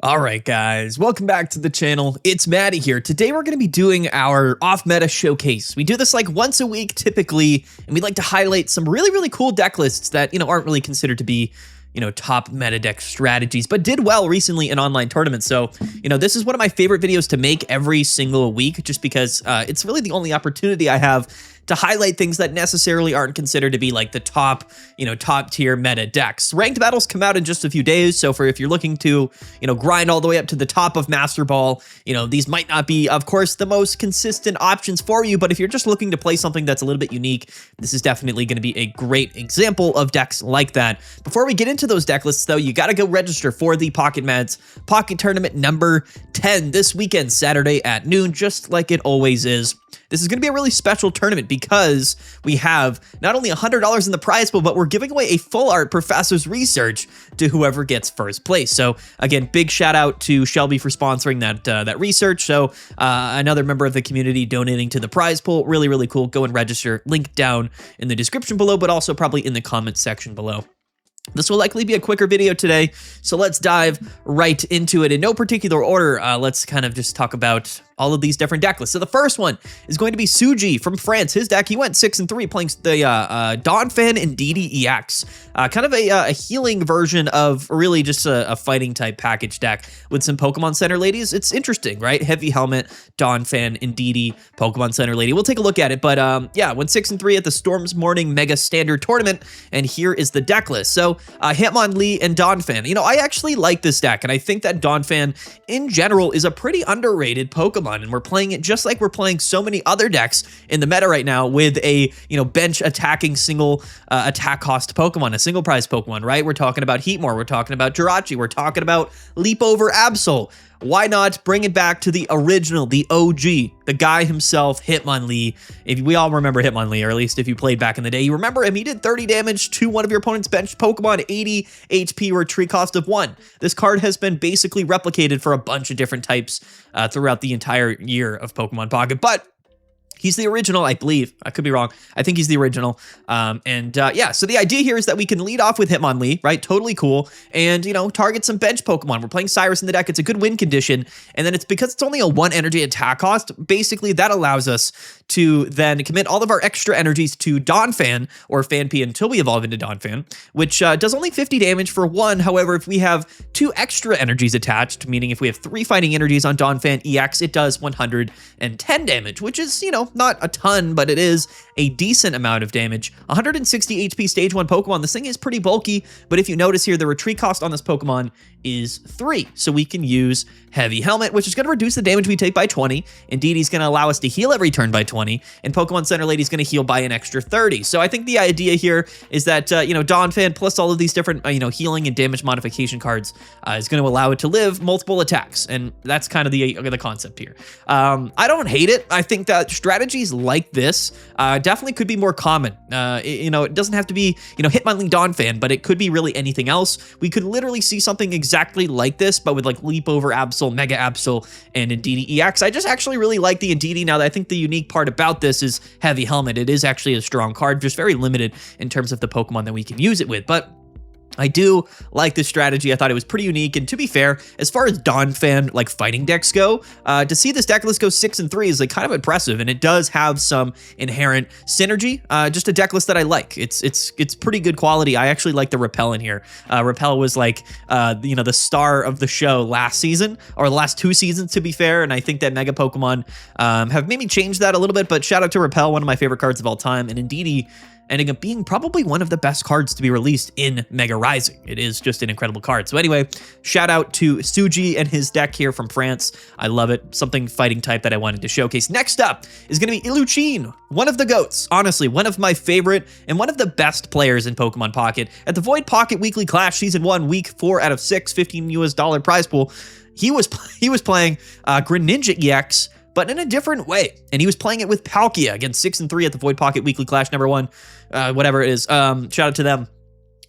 All right, guys, welcome back to the channel. It's Maddie here. Today we're going to be doing our off-meta showcase. We do this like once a week typically, and we like to highlight some really cool deck lists that, aren't really considered to be, top meta deck strategies, but did well recently in online tournaments. So, this is one of my favorite videos to make every single week, just because it's really the only opportunity I have to highlight things that necessarily aren't considered to be like the top tier meta decks. Ranked battles come out in just a few days, so if you're looking to, grind all the way up to the top of Master Ball, these might not be, of course, the most consistent options for you, but if you're just looking to play something that's a little bit unique, this is definitely going to be a great example of decks like that. Before we get into those deck lists, though, you got to go register for the Pocket Mads Pocket Tournament number 10 this weekend, Saturday at noon, just like it always is. This is going to be a really special tournament because we have not only $100 in the prize pool, but we're giving away a full art Professor's Research to whoever gets first place. So again, big shout out to Shelby for sponsoring that research. So another member of the community donating to the prize pool. Really cool. Go and register. Link down in the description below, but also probably in the comments section below. This will likely be a quicker video today, so let's dive right into it. In no particular order, let's kind of just talk about all of these different deck lists. So the first one is going to be Suji from France. His deck, he went 6-3 playing the Donphan Indeedee EX. Kind of a healing version of really just a fighting type package deck with some Pokemon Center ladies. It's interesting, right? Heavy Helmet, Donphan, Indeedee, Pokemon Center lady. We'll take a look at it, but yeah, went 6-3 at the Storm's Morning Mega Standard Tournament, and here is the deck list. So Hitmonlee and Donphan. I actually like this deck, and I think that Donphan in general is a pretty underrated Pokemon, and we're playing it just like we're playing so many other decks in the meta right now with a, bench attacking single attack cost Pokemon, a single prize Pokemon, right? We're talking about Heatmor, we're talking about Jirachi, we're talking about Leap Over Absol. Why not bring it back to the original, the OG, the guy himself, Hitmonlee? If we all remember Hitmonlee, or at least if you played back in the day, you remember him. He did 30 damage to one of your opponent's benched Pokemon, 80 HP retreat cost of 1. This card has been basically replicated for a bunch of different types throughout the entire year of Pokemon Pocket, but he's the original, I believe. I could be wrong. I think he's the original. Yeah, so the idea here is that we can lead off with Hitmonlee, right? Totally cool. And, target some bench Pokemon. We're playing Cyrus in the deck. It's a good win condition. And then it's because it's only a 1 energy attack cost. Basically, that allows us to then commit all of our extra energies to Donphan, or Phanpy until we evolve into Donphan, which does only 50 damage for 1. However, if we have 2 extra energies attached, meaning if we have 3 fighting energies on Donphan EX, it does 110 damage, which is, not a ton, but it is a decent amount of damage. 160 HP stage 1 Pokemon. This thing is pretty bulky, but if you notice here, the retreat cost on this Pokemon is 3. So we can use Heavy Helmet, which is going to reduce the damage we take by 20. Indeedee is going to allow us to heal every turn by 20, and Pokemon Center Lady is going to heal by an extra 30. So I think the idea here is that, Donphan plus all of these different, healing and damage modification cards is going to allow it to live multiple attacks, and that's kind of the concept here. I don't hate it. I think that strategies like this definitely could be more common. It doesn't have to be, Hitmonlee Donphan, but it could be really anything else. We could literally see something exactly like this, but with like Leap Over Absol, Mega Absol, and Indeedee EX. I just actually really like the Indeedee now. I think the unique part about this is Heavy Helmet. It is actually a strong card, just very limited in terms of the Pokemon that we can use it with, but I do like this strategy. I thought it was pretty unique, and to be fair, as far as Donphan like fighting decks go, to see this deck list go 6-3 is like kind of impressive, and it does have some inherent synergy. Just a deck list that I like. It's pretty good quality. I actually like the Repel in here. Repel was like the star of the show last season, or the last 2 seasons to be fair, and I think that Mega Pokemon have maybe changed that a little bit. But shout out to Repel, one of my favorite cards of all time, and Indeedee ending up being probably one of the best cards to be released in Mega Rising. It is just an incredible card. So anyway, shout out to Suji and his deck here from France. I love it. Something fighting type that I wanted to showcase. Next up is going to be Iluchine, one of the GOATs. Honestly, one of my favorite and one of the best players in Pokemon Pocket. At the Void Pocket Weekly Clash Season 1, Week 4 out of 6, $15 prize pool, he was playing Greninja EX, but in a different way. And he was playing it with Palkia, again, 6-3 at the Void Pocket Weekly Clash number 1, whatever it is. Shout out to them.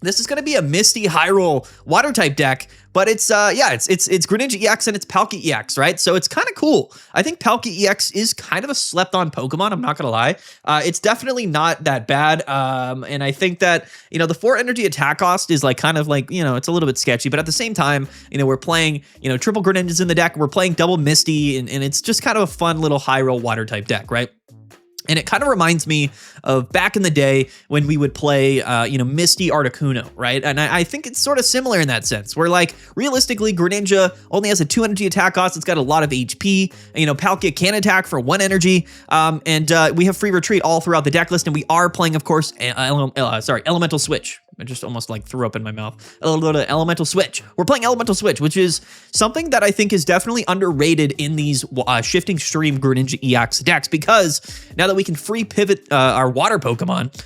This is going to be a Misty Hyrule water type deck, but it's Greninja EX and it's Palkia EX, right? So it's kind of cool. I think Palkia EX is kind of a slept on Pokemon. I'm not going to lie. It's definitely not that bad. And I think that, the 4 energy attack cost is it's a little bit sketchy, but at the same time, we're playing, triple Greninjas in the deck. We're playing double Misty and it's just kind of a fun little Hyrule water type deck, right? And it kind of reminds me of back in the day when we would play, Misty Articuno, right? And I think it's sort of similar in that sense, where realistically, Greninja only has a 2 energy attack cost. It's got a lot of HP. Palkia can attack for 1 energy, and we have free retreat all throughout the deck list. And we are playing, of course, Elemental Switch. I just almost threw up in my mouth. A little bit of Elemental Switch. We're playing Elemental Switch, which is something that I think is definitely underrated in these Shifting Stream Greninja EX decks, because now that we can free pivot our water Pokemon,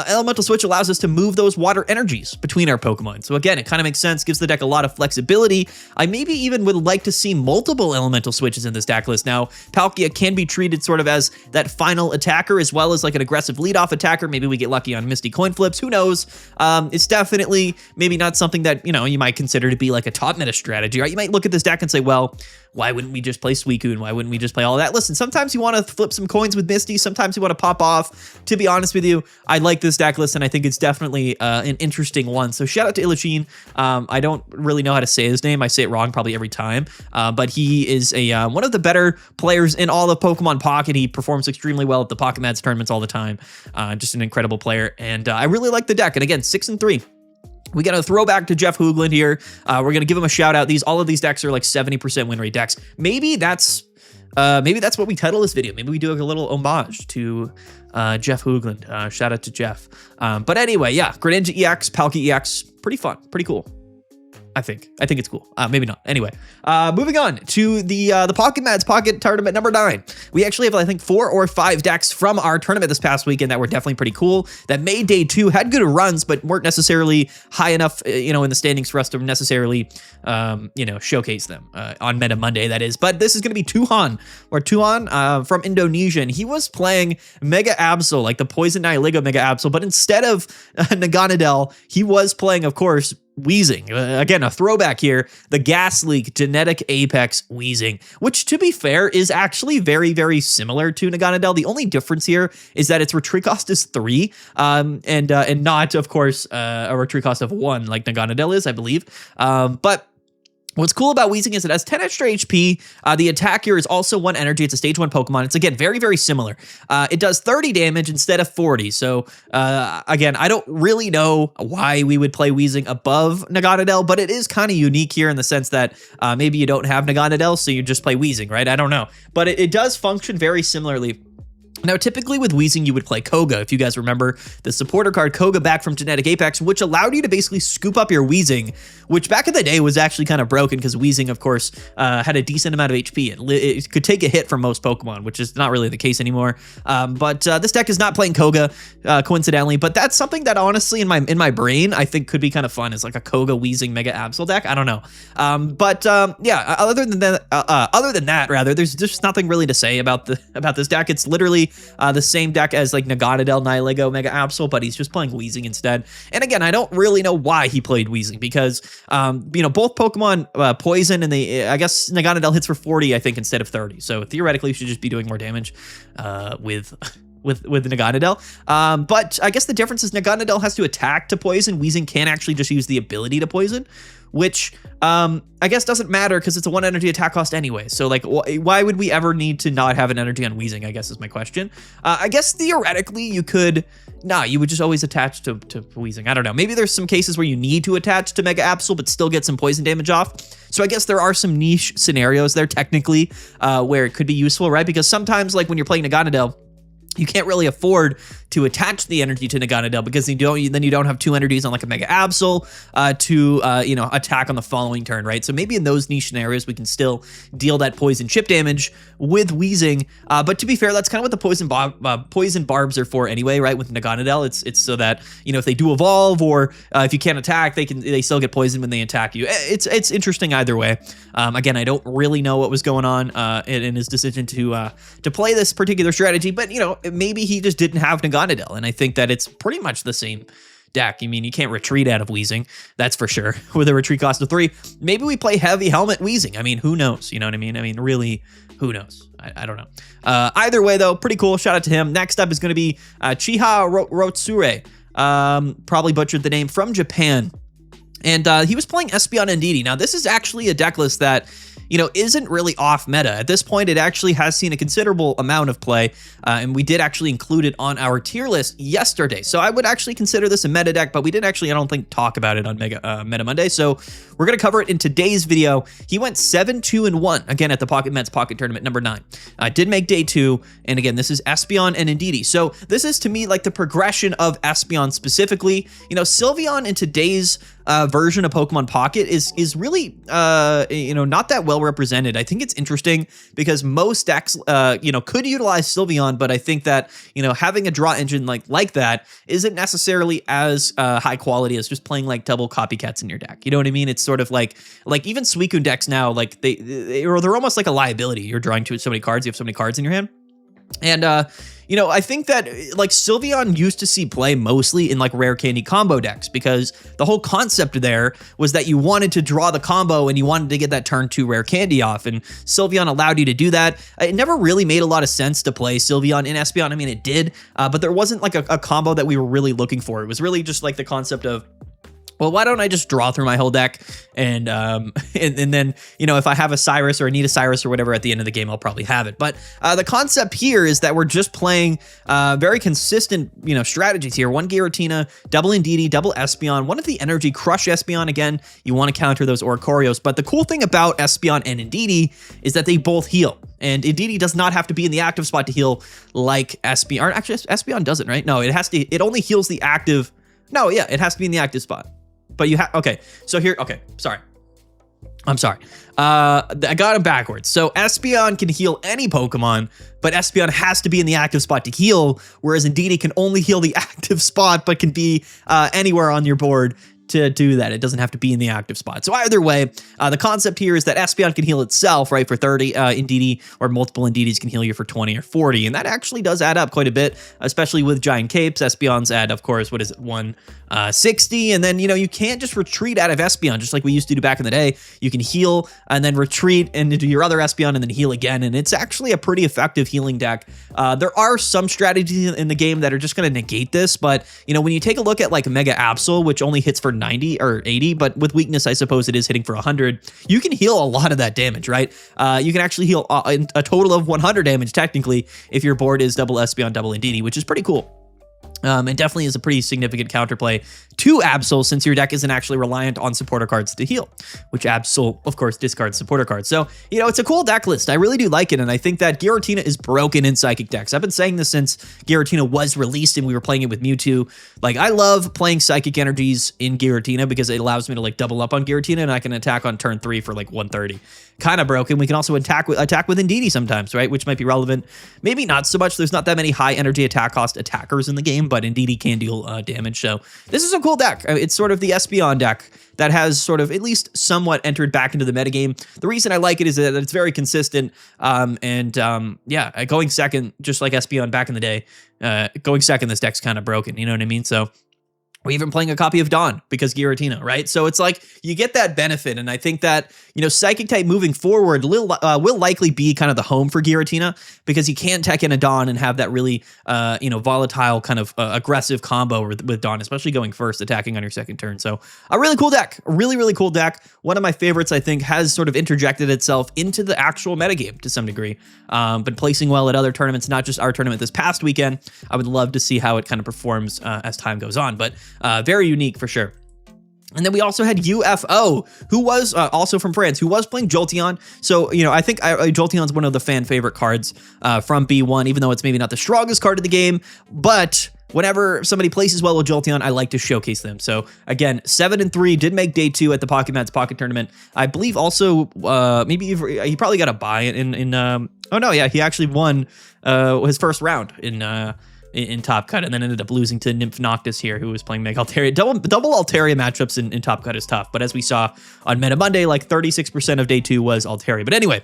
Elemental Switch allows us to move those water energies between our Pokemon. So again, it kind of makes sense, gives the deck a lot of flexibility. I maybe even would like to see multiple Elemental Switches in this deck list. Now, Palkia can be treated sort of as that final attacker, as well as an aggressive leadoff attacker. Maybe we get lucky on Misty coin flips. Who knows? It's definitely maybe not something that, you might consider to be a top meta strategy, right? You might look at this deck and say, well, why wouldn't we just play Suicune? Why wouldn't we just play all that? Listen, sometimes you want to flip some coins with Misty. Sometimes you want to pop off. To be honest with you, I like this deck list, and I think it's definitely an interesting one. So shout out to Illusion. I don't really know how to say his name. I say it wrong probably every time. But he is one of the better players in all of Pokemon Pocket. He performs extremely well at the Pocket Mats tournaments all the time. Just an incredible player. And I really like the deck. And again, 6-3. We got a throwback to Jeff Hoogland here. We're going to give him a shout out. All of these decks are 70% win rate decks. Maybe that's what we title this video. Maybe we do a little homage to Jeff Hoogland. Shout out to Jeff. But anyway, yeah, Greninja EX, Palkia EX, pretty fun, pretty cool. I think it's cool. Maybe not. Anyway, moving on to the Pocket Mats Pocket Tournament number 9. We actually have, I think, 4 or 5 decks from our tournament this past weekend that were definitely pretty cool, that made day 2, had good runs, but weren't necessarily high enough, in the standings for us to necessarily, showcase them on Meta Monday, that is. But this is going to be Tuhan from Indonesia, and he was playing Mega Absol, the Poison Nihilego Mega Absol, but instead of Naganadel, he was playing, of course, Weezing. Again, a throwback here, the Gas Leak Genetic Apex Weezing, which, to be fair, is actually very, very similar to Naganadel. The only difference here is that its retreat cost is 3, and not, of course, a retreat cost of 1 like Naganadel is, I believe. But what's cool about Weezing is it has 10 extra HP. The attack here is also 1 energy. It's a stage 1 Pokemon. It's, again, very, very similar. It does 30 damage instead of 40. So, again, I don't really know why we would play Weezing above Naganadel, but it is kind of unique here in the sense that maybe you don't have Naganadel, so you just play Weezing, right? I don't know. But it does function very similarly. Now, typically with Weezing, you would play Koga. If you guys remember the supporter card Koga back from Genetic Apex, which allowed you to basically scoop up your Weezing, which back in the day was actually kind of broken because Weezing, of course, had a decent amount of HP. It could take a hit from most Pokemon, which is not really the case anymore. But this deck is not playing Koga, coincidentally. But that's something that honestly in my brain I think could be kind of fun, is a Koga Weezing Mega Absol deck. I don't know. Yeah. Other than that, there's just nothing really to say about this deck. It's literally the same deck as Naganadel, Nihilego, Mega Absol, but he's just playing Weezing instead. And again, I don't really know why he played Weezing, because both Pokemon poison, and I guess Naganadel hits for 40, I think, instead of 30. So theoretically, you should just be doing more damage with Naganadel. But I guess the difference is Naganadel has to attack to poison. Weezing can actually just use the ability to poison, which I guess doesn't matter because it's a 1 energy attack cost anyway. So why would we ever need to not have an energy on Weezing, I guess is my question. I guess theoretically you would just always attach to Weezing. I don't know. Maybe there's some cases where you need to attach to Mega Absol but still get some poison damage off. So I guess there are some niche scenarios there technically where it could be useful, right? Because sometimes when you're playing Naganadel, you can't really afford to attach the energy to Naganadel because then you don't have 2 energies on a Mega Absol to attack on the following turn, right? So maybe in those niche scenarios we can still deal that poison chip damage with Weezing. But to be fair, that's kind of what the poison barbs are for anyway, right? With Naganadel, it's so that if they do evolve or if you can't attack, they still get poisoned when they attack you. It's interesting either way. Again, I don't really know what was going on in his decision to play this particular strategy, but maybe he just didn't have Naganadel, and I think that it's pretty much the same deck. I mean, you can't retreat out of Weezing, that's for sure, with a retreat cost of 3. Maybe we play Heavy Helmet Weezing. I mean, who knows? You know what I mean? I mean, really, who knows? I don't know. Either way, though, pretty cool. Shout out to him. Next up is going to be Chiha Rotsure. Probably butchered the name, from Japan. And he was playing Espeon and Indeedee. Now, this is actually a deck list that, you know, isn't really off meta. At this point, it actually has seen a considerable amount of play, and we did actually include it on our tier list yesterday. So I would actually consider this a meta deck, but we didn't actually, I don't think, talk about it on Meta Monday. So we're going to cover it in today's video. He went 7-2-1, again, at the Pocket Mets Pocket Tournament number 9. Did make day 2, and again, this is Espeon and Indeedee. So this is, to me, like the progression of Espeon specifically. You know, Sylveon in today's version of Pokemon Pocket is really, you know, not that well represented. I think it's interesting because most decks, you know, could utilize Sylveon, but I think that, you know, having a draw engine like that isn't necessarily as high quality as just playing like double copycats in your deck. You know what I mean? It's sort of like even Suicune decks now, like they're almost like a liability. You're drawing so many cards. You have so many cards in your hand. And, you know, I think that like Sylveon used to see play mostly in like rare candy combo decks, because the whole concept there was that you wanted to draw the combo and you wanted to get that turn 2 rare candy off, and Sylveon allowed you to do that. It never really made a lot of sense to play Sylveon in Espeon. I mean, it did, but there wasn't like a combo that we were really looking for. It was really just like the concept of, well, why don't I just draw through my whole deck, and then, you know, if I have a Cyrus or I need a Cyrus or whatever at the end of the game, I'll probably have it. But the concept here is that we're just playing very consistent, you know, strategies here. 1 Giratina, double Indeedee, double Espeon, 1 of the Energy Crush Espeon. Again, you want to counter those Oricorios. But the cool thing about Espeon and Indeedee is that they both heal. And Indeedee does not have to be in the active spot to heal like Espeon. Or actually, Espeon doesn't, right? No, it only heals the active. No, yeah, it has to be in the active spot. But you have, okay, so here, okay, sorry. I'm sorry. I got it backwards. So Espeon can heal any Pokemon, but Espeon has to be in the active spot to heal, whereas Indeedee can only heal the active spot, but can be anywhere on your board to do that. It doesn't have to be in the active spot. So either way, the concept here is that Espeon can heal itself, right, for 30. Indeedee or multiple Indeedees can heal you for 20 or 40. And that actually does add up quite a bit, especially with giant capes. Espeon's add, of course, what is it, 160. And then, you know, you can't just retreat out of Espeon, just like we used to do back in the day. You can heal and then retreat into your other Espeon and then heal again. And it's actually a pretty effective healing deck. There are some strategies in the game that are just going to negate this. But, you know, when you take a look at like Mega Absol, which only hits for 90 or 80, but with weakness, I suppose it is hitting for 100. You can heal a lot of that damage, right? You can actually heal a total of 100 damage, technically, if your board is double Espeon, double Indeedee, which is pretty cool. It definitely is a pretty significant counterplay to Absol, since your deck isn't actually reliant on supporter cards to heal, which Absol, of course, discards supporter cards. So, you know, it's a cool deck list. I really do like it, and I think that Giratina is broken in Psychic decks. I've been saying this since Giratina was released and we were playing it with Mewtwo. Like, I love playing Psychic energies in Giratina because it allows me to, like, double up on Giratina, and I can attack on turn 3 for, like, 130. Kind of broken. We can also attack with Indeedee sometimes, right? Which might be relevant. Maybe not so much. There's not that many high energy attack cost attackers in the game, but Indeedee can deal damage. So this is a cool deck. It's sort of the Espeon deck that has sort of at least somewhat entered back into the metagame. The reason I like it is that it's very consistent. Yeah, going second, just like Espeon back in the day, going second, this deck's kind of broken. You know what I mean? So we're even playing a copy of Dawn because Giratina, right? So it's like you get that benefit, and I think that, you know, Psychic type moving forward will likely be kind of the home for Giratina, because you can't tech in a Dawn and have that really, you know, volatile kind of aggressive combo with Dawn, especially going first, attacking on your second turn. So a really cool deck, a really, really cool deck. One of my favorites, I think, has sort of interjected itself into the actual metagame to some degree. Been placing well at other tournaments, not just our tournament this past weekend. I would love to see how it kind of performs as time goes on, but very unique for sure. And then we also had UFO, who was also from France, who was playing Jolteon. So, you know, I think Jolteon's one of the fan favorite cards from B1, even though it's maybe not the strongest card of the game. But whenever somebody places well with Jolteon, I like to showcase them. So again, 7-3, did make day 2 at the Pocket Mats Pocket Tournament. I believe also maybe he probably got a bye in oh no, yeah, he actually won his first round in Top Cut, and then ended up losing to Nymph Noctis here, who was playing Mega Altaria. Double Altaria matchups in Top Cut is tough, but as we saw on Meta Monday, like 36% of day 2 was Altaria. But anyway,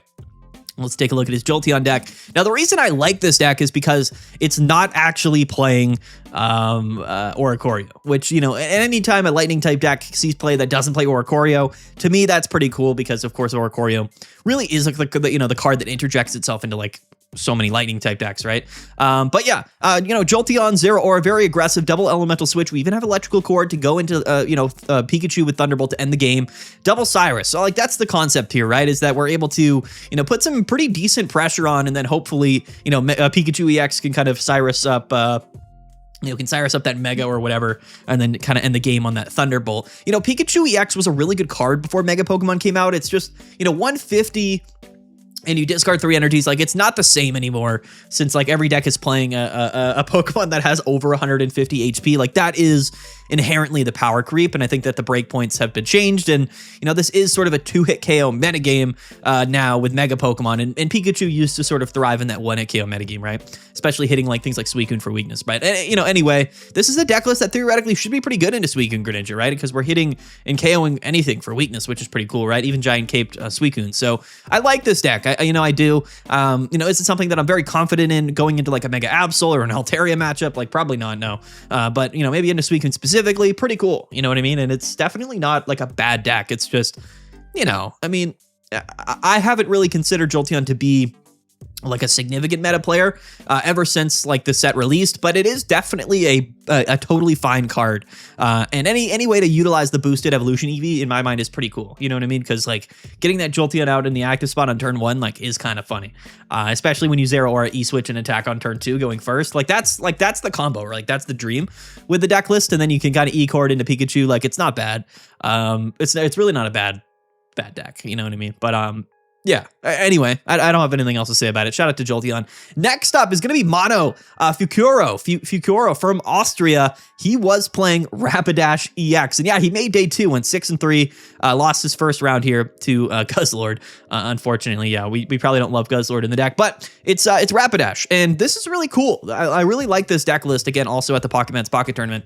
Let's take a look at his Jolteon deck. Now, the reason I like this deck is because it's not actually playing Oricorio, which, you know, any time a lightning type deck sees play that doesn't play Oricorio, to me, that's pretty cool because, of course, Oricorio really is like the card that interjects itself into like so many lightning type decks, right? But yeah, you know, Jolteon, Zero Aura, very aggressive, double elemental switch. We even have electrical cord to go into, Pikachu with Thunderbolt to end the game. Double Cyrus. So like that's the concept here, right? Is that we're able to, you know, put some pretty decent pressure on, and then hopefully, you know, Pikachu EX can kind of Cyrus up, can Cyrus up that Mega or whatever, and then kind of end the game on that Thunderbolt. You know, Pikachu EX was a really good card before Mega Pokemon came out. It's just, you know, 150. And you discard 3 energies. Like, it's not the same anymore since like every deck is playing a Pokemon that has over 150 HP. Like, that is inherently the power creep, and I think that the breakpoints have been changed, and you know, this is sort of a 2-hit KO metagame now with Mega Pokemon, and Pikachu used to sort of thrive in that 1-hit KO metagame, right? Especially hitting like things like Suicune for weakness. But you know, anyway, this is a deck list that theoretically should be pretty good into Suicune Greninja, right? Because we're hitting and KOing anything for weakness, which is pretty cool, right? Even giant caped Suicune. So I like this deck. I do. You know, is it something that I'm very confident in going into like a Mega Absol or an Altaria matchup? Like, probably not, no. But you know, maybe into Suicune specifically, pretty cool. You know what I mean? And it's definitely not like a bad deck. It's just, you know, I mean, I haven't really considered Jolteon to be like a significant meta player ever since like the set released, but it is definitely a totally fine card. And any way to utilize the boosted evolution EV in my mind is pretty cool. You know what I mean? Because like getting that Jolteon out in the active spot on turn 1 like is kind of funny, especially when you Zero Aura E-switch and attack on turn 2 going first. Like that's the combo, or like that's the dream with the deck list. And then you can kind of E-cord into Pikachu. Like, it's not bad. It's really not a bad deck. You know what I mean? But yeah, anyway, I don't have anything else to say about it. Shout out to Jolteon. Next up is going to be Mono Fukuro from Austria. He was playing Rapidash EX. And yeah, he made day 2, went 6-3, lost his first round here to Guzzlord. Unfortunately, yeah, we probably don't love Guzzlord in the deck, but it's Rapidash. And this is really cool. I really like this deck list, again, also at the Pocket Man's Pocket Tournament.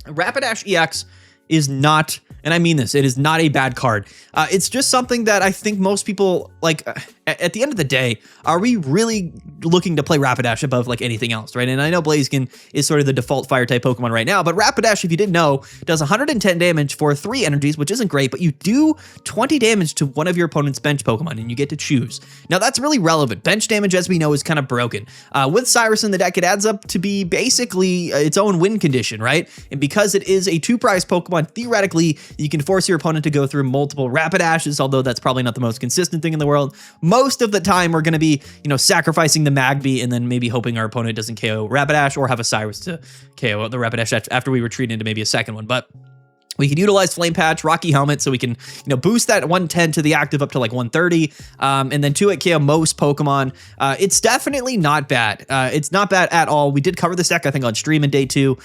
Rapidash EX is not, and I mean this, it is not a bad card. It's just something that I think most people, like, at the end of the day, are we really looking to play Rapidash above, like, anything else, right? And I know Blaziken is sort of the default Fire-type Pokemon right now, but Rapidash, if you didn't know, does 110 damage for 3 energies, which isn't great, but you do 20 damage to one of your opponent's bench Pokemon, and you get to choose. Now, that's really relevant. Bench damage, as we know, is kind of broken. With Cyrus in the deck, it adds up to be basically its own win condition, right? And because it is a 2-prize Pokemon, theoretically, you can force your opponent to go through multiple Rapidashes, although that's probably not the most consistent thing in the world. Most of the time, we're going to be, you know, sacrificing the Magby and then maybe hoping our opponent doesn't KO Rapidash or have a Cyrus to KO the Rapidash after we retreat into maybe a second one. But we can utilize Flame Patch, Rocky Helmet, so we can, you know, boost that 110 to the active up to like 130, and then 2-hit KO most Pokemon. It's definitely not bad. It's not bad at all. We did cover this deck, I think, on stream in day 2.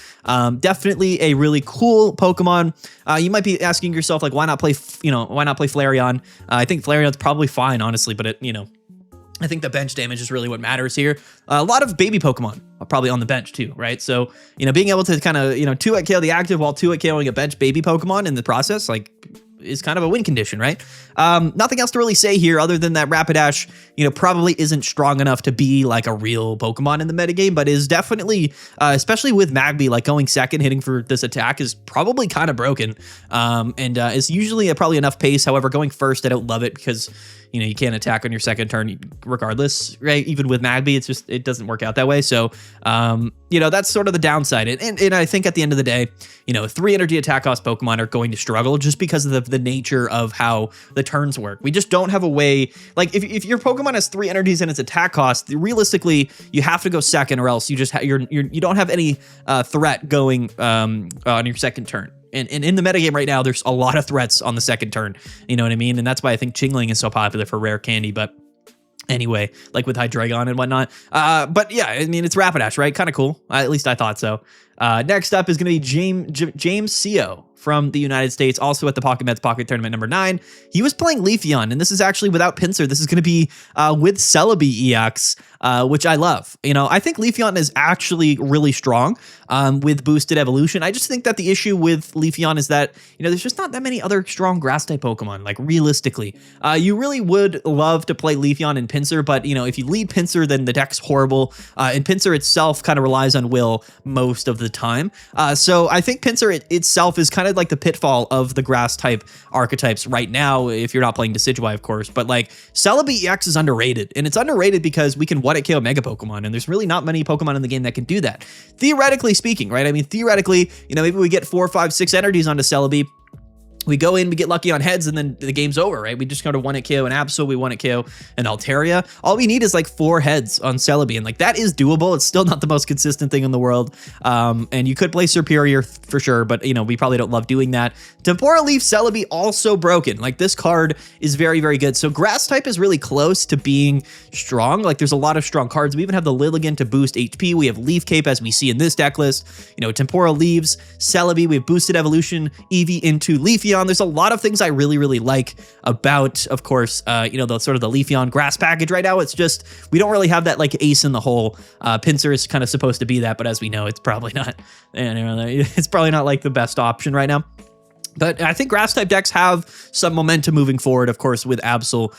Definitely a really cool Pokemon. You might be asking yourself, like, why not play Flareon? I think Flareon's probably fine, honestly, but it, you know, I think the bench damage is really what matters here. A lot of baby Pokemon are probably on the bench too, right? So, you know, being able to kind of, you know, 2-hit KO the active while 2-hit KOing a bench baby Pokemon in the process, like, is kind of a win condition, right? Nothing else to really say here other than that Rapidash, you know, probably isn't strong enough to be like a real Pokemon in the metagame, but is definitely, especially with Magby, like going second, hitting for this attack is probably kind of broken, and is usually probably enough pace. However, going first, I don't love it because, you know, you can't attack on your second turn regardless, right? Even with Magby, it's just, it doesn't work out that way. So, you know, that's sort of the downside. And I think at the end of the day, you know, 3 energy attack cost Pokemon are going to struggle just because of the nature of how the turns work. We just don't have a way, like if your Pokemon has 3 energies and its attack cost, realistically, you have to go second, or else you just you don't have any threat going on your second turn. And in the metagame right now, there's a lot of threats on the second turn. You know what I mean? And that's why I think Chingling is so popular for rare candy. But anyway, like with Hydreigon and whatnot. But yeah, I mean, it's Rapidash, right? Kind of cool. At least I thought so. Next up is going to be James Co. from the United States, also at the Pocket Mets Pocket Tournament number 9. He was playing Leafeon, and this is actually without Pinsir. This is going to be with Celebi EX, which I love. You know, I think Leafeon is actually really strong with boosted evolution. I just think that the issue with Leafeon is that, you know, there's just not that many other strong grass-type Pokemon, like realistically. You really would love to play Leafeon and Pinsir, but, you know, if you lead Pinsir, then the deck's horrible, and Pinsir itself kind of relies on will most of the time. So I think Pinsir itself is kind of like the pitfall of the grass-type archetypes right now, if you're not playing Decidueye, of course. But, like, Celebi EX is underrated, and it's underrated because we can 1-hit KO Mega Pokemon, and there's really not many Pokemon in the game that can do that. Theoretically speaking, right? I mean, theoretically, you know, maybe we get 4, 5, 6 energies onto Celebi. We go in, we get lucky on heads, and then the game's over, right? We just go to 1-hit KO an Absol, we 1-hit KO an Altaria. All we need is like 4 heads on Celebi, and like that is doable. It's still not the most consistent thing in the world. And you could play Superior for sure, but you know, we probably don't love doing that. Tempora Leaf Celebi also broken. Like this card is very, very good. So grass type is really close to being strong. Like there's a lot of strong cards. We even have the Lilligant to boost HP. We have Leaf Cape as we see in this deck list. You know, Tempora leaves Celebi. We have boosted evolution, Eevee into Leafeon. There's a lot of things I really, really like about, of course, you know, the sort of the Leafeon grass package right now. It's just, we don't really have that like ace in the hole. Pinsir is kind of supposed to be that, but as we know, it's probably not, it's probably not like the best option right now. But I think grass-type decks have some momentum moving forward, of course, with Absol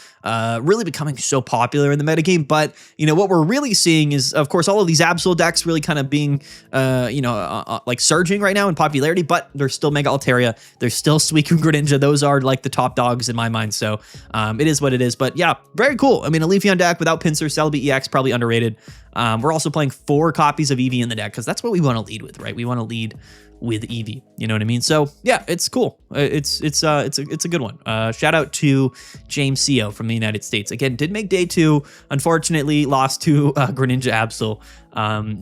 really becoming so popular in the metagame. But, you know, what we're really seeing is, of course, all of these Absol decks really kind of being, you know, like surging right now in popularity, but there's still Mega Altaria. There's still Suicune Greninja. Those are like the top dogs in my mind. So it is what it is. But yeah, very cool. I mean, a Leafeon deck without Pinsir, Celebi EX, probably underrated. We're also playing 4 copies of Eevee in the deck because that's what we want to lead with, right? We want to lead with Eevee, you know what I mean? So yeah, it's cool. It's a good one. Shout out to James Co from the United States. Again, did make day 2. Unfortunately, lost to Greninja Absol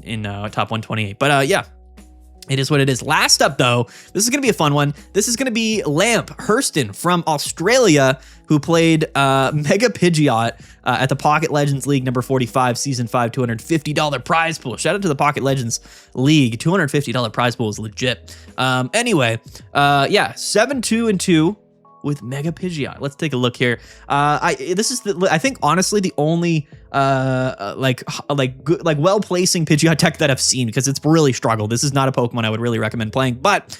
in top 128. But yeah. It is what it is. Last up, though, this is going to be a fun one. This is going to be Lamp Hurston from Australia, who played Mega Pidgeot at the Pocket Legends League number 45, Season 5, $250 prize pool. Shout out to the Pocket Legends League. $250 prize pool is legit. Anyway, yeah, 7-2-2 with Mega Pidgeot. Let's take a look here. I think honestly the only well placing Pidgeot deck that I've seen, because it's really struggled. This is not a Pokemon I would really recommend playing, but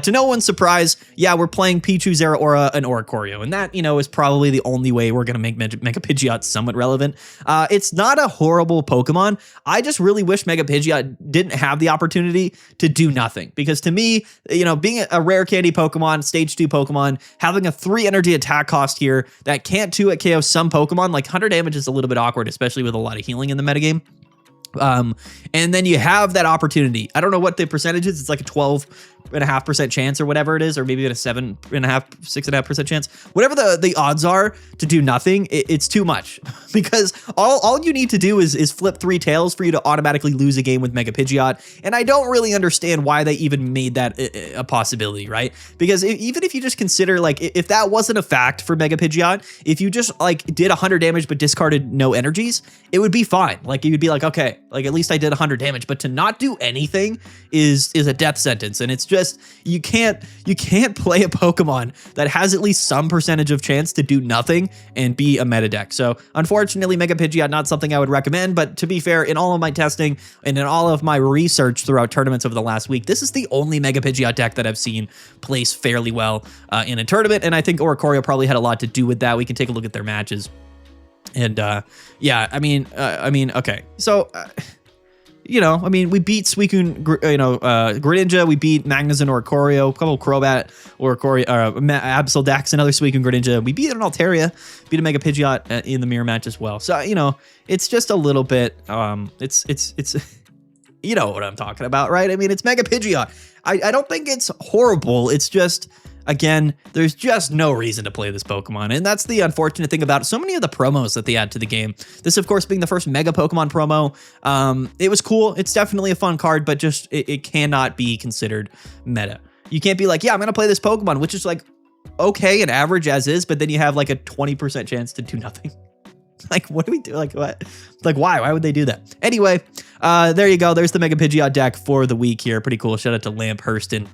to no one's surprise, yeah, we're playing Pichu, Zeraora, and Oricorio, and that, you know, is probably the only way we're gonna make Mega Pidgeot somewhat relevant. It's not a horrible Pokemon. I just really wish Mega Pidgeot didn't have the opportunity to do nothing, because to me, you know, being a rare candy Pokemon, stage 2 Pokemon, having a 3 energy attack cost here that can't 2-hit KO some Pokemon, like 100 damage is a little bit awkward, especially with a lot of healing in the metagame. And then you have that opportunity. I don't know what the percentage is. It's like a 12.5% chance or whatever it is, or maybe a 6.5% chance. Whatever the odds are to do nothing, it's too much, because all you need to do is flip 3 tails for you to automatically lose a game with Mega Pidgeot. And I don't really understand why they even made that a possibility, right? Because even if you just consider, like, if that wasn't a fact for Mega Pidgeot, if you just like did 100 damage but discarded no energies, it would be fine. Like, you'd be like, okay, like at least I did 100 damage. But to not do anything is a death sentence, and it's just, you can't play a Pokemon that has at least some percentage of chance to do nothing and be a meta deck. So unfortunately, Mega Pidgeot, not something I would recommend. But to be fair, in all of my testing and in all of my research throughout tournaments over the last week, this is the only Mega Pidgeot deck that I've seen place fairly well in a tournament, and I think Oricorio probably had a lot to do with that. We can take a look at their matches. And yeah, I mean, okay. So, you know, I mean, we beat Suicune, Greninja, we beat Magnus and Oricorio, a couple of Crobat, Oricorio, Absol, Dax, another Suicune, Greninja. We beat an Altaria, beat a Mega Pidgeot in the mirror match as well. So, you know, it's just a little bit, it's you know what I'm talking about, right? I mean, it's Mega Pidgeot. I don't think it's horrible. It's just, again, there's just no reason to play this Pokemon. And that's the unfortunate thing about so many of the promos that they add to the game. This, of course, being the first Mega Pokemon promo. It was cool. It's definitely a fun card, but just it cannot be considered meta. You can't be like, yeah, I'm going to play this Pokemon, which is like okay and average as is, but then you have like a 20% chance to do nothing. Like, what do we do? Like, what? Like, why? Why would they do that? Anyway, there you go. There's the Mega Pidgeot deck for the week here. Pretty cool. Shout out to Lamp Hurston.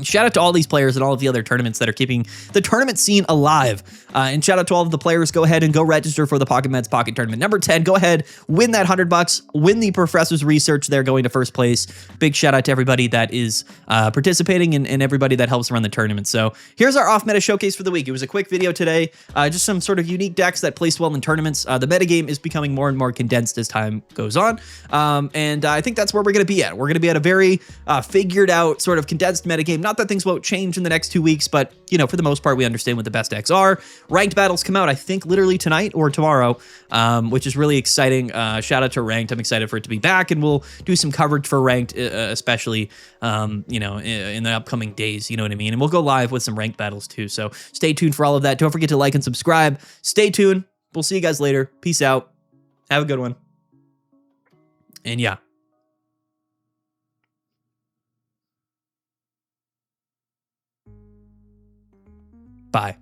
Shout out to all these players and all of the other tournaments that are keeping the tournament scene alive. And shout out to all of the players. Go ahead and go register for the Pocket Meds Pocket Tournament. Number 10, go ahead, win that $100, win the Professor's Research. They're going to first place. Big shout out to everybody that is participating and everybody that helps run the tournament. So here's our off-meta showcase for the week. It was a quick video today. Just some sort of unique decks that place well in tournaments. The metagame is becoming more and more condensed as time goes on. And I think that's where we're going to be at. We're going to be at a very figured out sort of condensed metagame. Not that things won't change in the next 2 weeks, but, you know, for the most part, we understand what the best decks are. Ranked battles come out, I think, literally tonight or tomorrow, which is really exciting. Shout out to Ranked. I'm excited for it to be back, and we'll do some coverage for Ranked, especially, you know, in the upcoming days, you know what I mean? And we'll go live with some Ranked battles, too. So stay tuned for all of that. Don't forget to like and subscribe. Stay tuned. We'll see you guys later. Peace out. Have a good one. And yeah. Bye.